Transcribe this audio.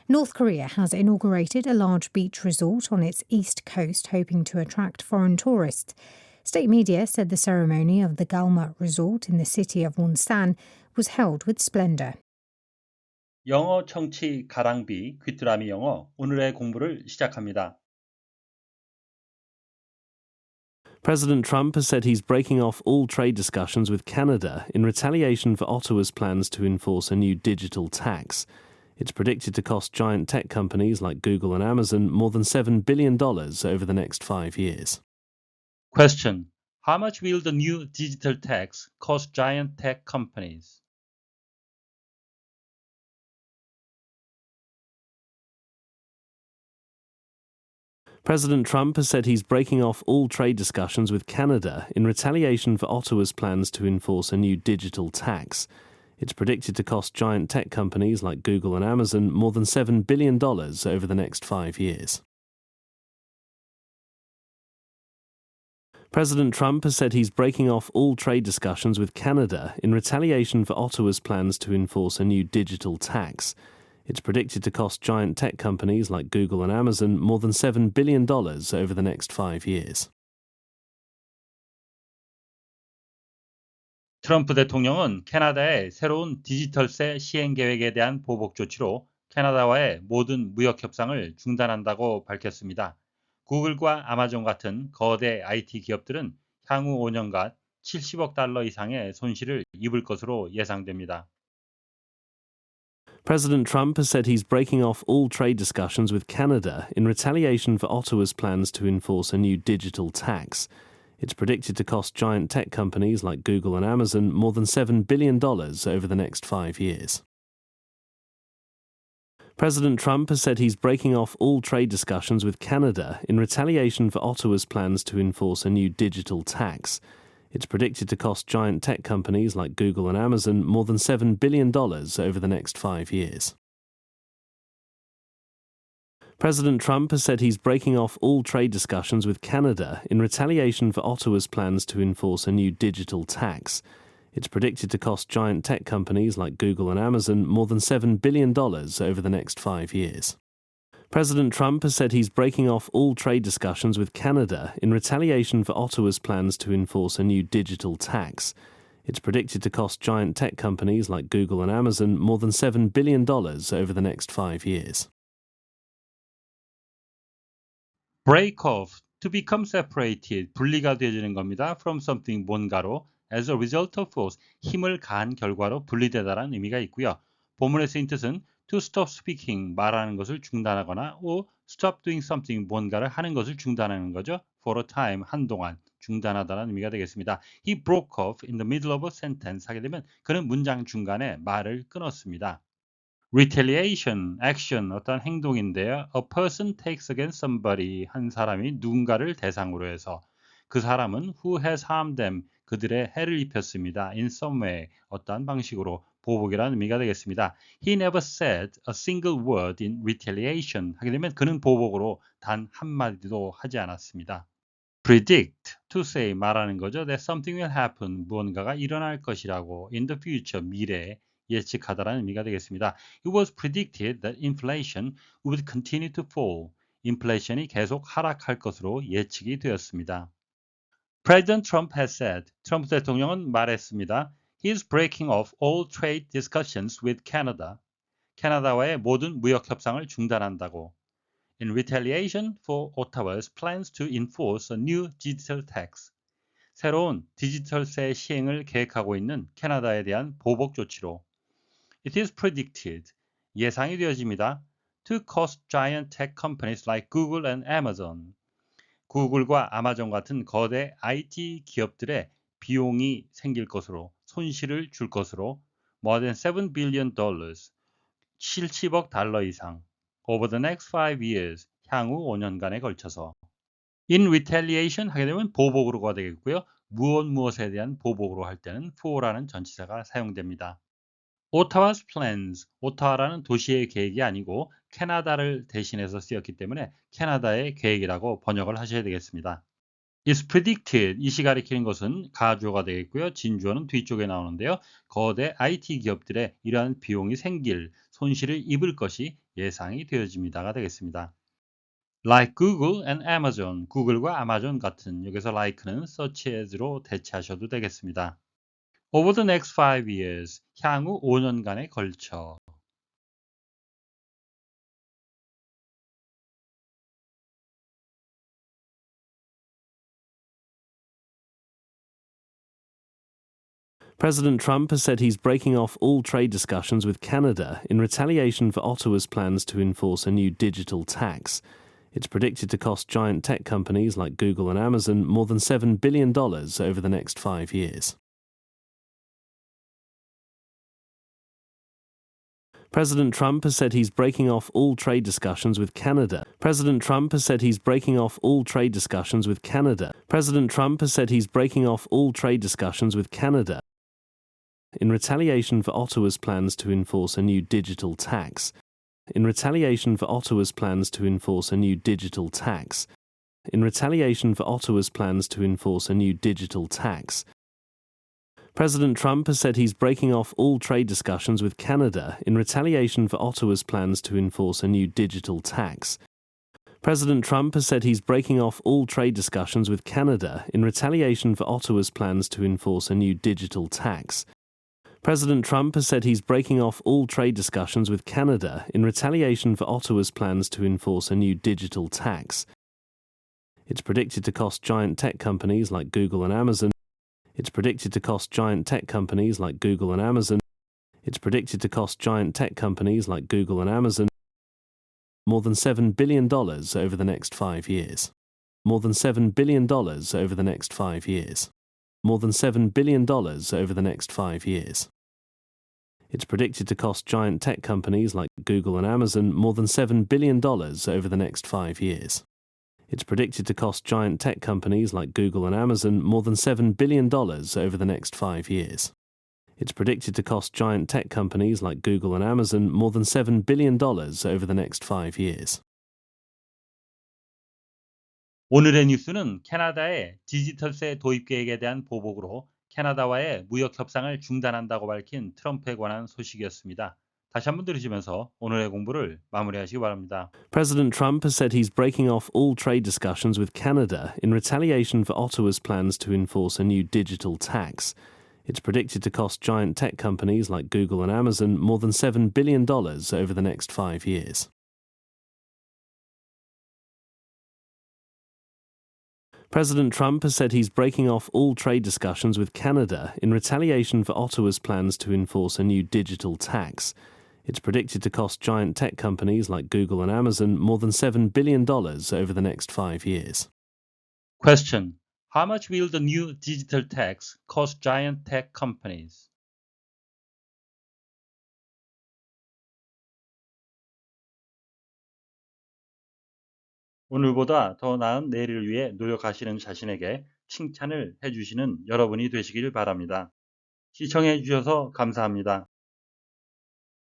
North Korea has inaugurated a large beach resort on its east coast, hoping to attract foreign tourists. State media said the ceremony of the Galma Resort in the city of Wonsan was held with splendour. 영어 청취 가랑비 귀뚜라미 영어 오늘의 공부를 시작합니다. President Trump has said he's breaking off all trade discussions with Canada in retaliation for Ottawa's plans to enforce a new digital tax. It's predicted to cost giant tech companies like Google and Amazon more than $7 billion over the next 5 years. Question: How much will the new digital tax cost giant tech companies? President Trump has said he's breaking off all trade discussions with Canada in retaliation for Ottawa's plans to enforce a new digital tax. It's predicted to cost giant tech companies like Google and Amazon more than $7 billion over the next 5 years. President Trump has said he's breaking off all trade discussions with Canada in retaliation for Ottawa's plans to enforce a new digital tax. It's predicted to cost giant tech companies like Google and Amazon more than $7 billion over the next 5 years. 트럼프 대통령은 캐나다의 새로운 디지털세 시행 계획에 대한 보복 조치로 캐나다와의 모든 무역 협상을 중단한다고 밝혔습니다. 구글과 아마존 같은 거대 IT 기업들은 향후 5년간 70억 달러 이상의 손실을 입을 것으로 예상됩니다. President Trump has said he's breaking off all trade discussions with Canada in retaliation for Ottawa's plans to enforce a new digital tax. It's predicted to cost giant tech companies like Google and Amazon more than $7 billion over the next 5 years. President Trump has said he's breaking off all trade discussions with Canada in retaliation for Ottawa's plans to enforce a new digital tax. It's predicted to cost giant tech companies like Google and Amazon more than $7 billion over the next 5 years. President Trump has said he's breaking off all trade discussions with Canada in retaliation for Ottawa's plans to enforce a new digital tax. It's predicted to cost giant tech companies like Google and Amazon more than $7 billion over the next 5 years. President Trump has said he's breaking off all trade discussions with Canada in retaliation for Ottawa's plans to enforce a new digital tax. It's predicted to cost giant tech companies like Google and Amazon more than $7 billion over the next 5 years. Break off, to become separated, 분리가 되어지는 겁니다. From something, 뭔가로, as a result of force, 힘을 가한 결과로 분리되다라는 의미가 있고요. 본문의 쓰인 뜻은 to stop speaking, 말하는 것을 중단하거나 or stop doing something, 뭔가를 하는 것을 중단하는 거죠. For a time, 한동안 중단하다라는 의미가 되겠습니다. He broke off in the middle of a sentence 하게 되면 그는 문장 중간에 말을 끊었습니다. Retaliation, action, 어떤 행동인데요. A person takes against somebody, 한 사람이 누군가를 대상으로 해서 그 사람은 who has harmed them, 그들의 해를 입혔습니다. In some way, 어떠한 방식으로 보복이라는 의미가 되겠습니다. He never said a single word in retaliation 하게 되면 그는 보복으로 단 한마디도 하지 않았습니다. Predict, to say, 말하는 거죠. That something will happen, 무언가가 일어날 것이라고. In the future, 미래에 예측하다라는 의미가 되겠습니다. It was predicted that inflation would continue to fall. 인플레이션이 계속 하락할 것으로 예측이 되었습니다. President Trump has said, 트럼프 대통령은 말했습니다. He is breaking off all trade discussions with Canada. 캐나다와의 모든 무역 협상을 중단한다고. In retaliation for Ottawa's plans to enforce a new digital tax. 새로운 디지털세 시행을 계획하고 있는 캐나다에 대한 보복 조치로. It is predicted, 예상이 되어집니다. To cost giant tech companies like Google and Amazon. 구글과 아마존 같은 거대 IT 기업들의 비용이 생길 것으로, 손실을 줄 것으로 more than $7 billion, 70억 달러 이상 over the next 5 years, 향후 5년간에 걸쳐서. In retaliation 하게 되면 보복으로가 되겠고요. 무엇에 대한 보복으로 할 때는 for라는 전치사가 사용됩니다. Ottawa's plans, 오타와라는 도시의 계획이 아니고 캐나다를 대신해서 쓰였기 때문에 캐나다의 계획이라고 번역을 하셔야 되겠습니다. It's predicted, 이시 가리키는 것은 가주어가 되겠고요. 진주어는 뒤쪽에 나오는데요. 거대 IT 기업들의 이러한 비용이 생길, 손실을 입을 것이 예상이 되어집니다가 되겠습니다. Like Google and Amazon, 구글과 아마존 같은 여기서 like는 such as로 대체하셔도 되겠습니다. Over the next 5 years, 향후 5년간에 걸쳐. President Trump has said he's breaking off all trade discussions with Canada in retaliation for Ottawa's plans to enforce a new digital tax. It's predicted to cost giant tech companies like Google and Amazon more than $7 billion over the next 5 years. President Trump has said he's breaking off all trade discussions with Canada. President Trump has said he's breaking off all trade discussions with Canada. President Trump has said he's breaking off all trade discussions with Canada in retaliation for Ottawa's plans to enforce a new digital tax. In retaliation for Ottawa's plans to enforce a new digital tax. In retaliation for Ottawa's plans to enforce a new digital tax. President Trump has said he's breaking off all trade discussions with Canada in retaliation for Ottawa's plans to enforce a new digital tax. President Trump has said he's breaking off all trade discussions with Canada in retaliation for Ottawa's plans to enforce a new digital tax. President Trump has said he's breaking off all trade discussions with Canada in retaliation for Ottawa's plans to enforce a new digital tax. It's predicted to cost giant tech companies like Google and Amazon. It's predicted to cost giant tech companies like Google and Amazon. It's predicted to cost giant tech companies like Google and Amazon more than $7 billion over the next 5 years. More than $7 billion over the next 5 years. More than $7 billion over the next 5 years. It's predicted to cost giant tech companies like Google and Amazon more than $7 billion over the next 5 years. It's predicted to cost giant tech companies like Google and Amazon more than $7 billion over the next 5 years. It's predicted to cost giant tech companies like Google and Amazon more than $7 billion over the next 5 years. 오늘의 뉴스는 캐나다의 디지털세 도입 계획에 대한 보복으로 캐나다와의 무역 협상을 중단한다고 밝힌 트럼프에 관한 소식이었습니다. 다시 한번 들으시면서 오늘의 공부를 마무리하시기 바랍니다. President Trump has said he's breaking off all trade discussions with Canada in retaliation for Ottawa's plans to enforce a new digital tax. It's predicted to cost giant tech companies like Google and Amazon more than $7 billion over the next 5 years. President Trump has said he's breaking off all trade discussions with Canada in retaliation for Ottawa's plans to enforce a new digital tax. It's predicted to cost giant tech companies like Google and Amazon more than $7 billion over the next 5 years. Question: How much will the new digital tax cost giant tech companies? 오늘보다 더 나은 내일을 위해 노력하시는 자신에게 칭찬을 해주시는 여러분이 되시길 바랍니다. 시청해 주셔서 감사합니다.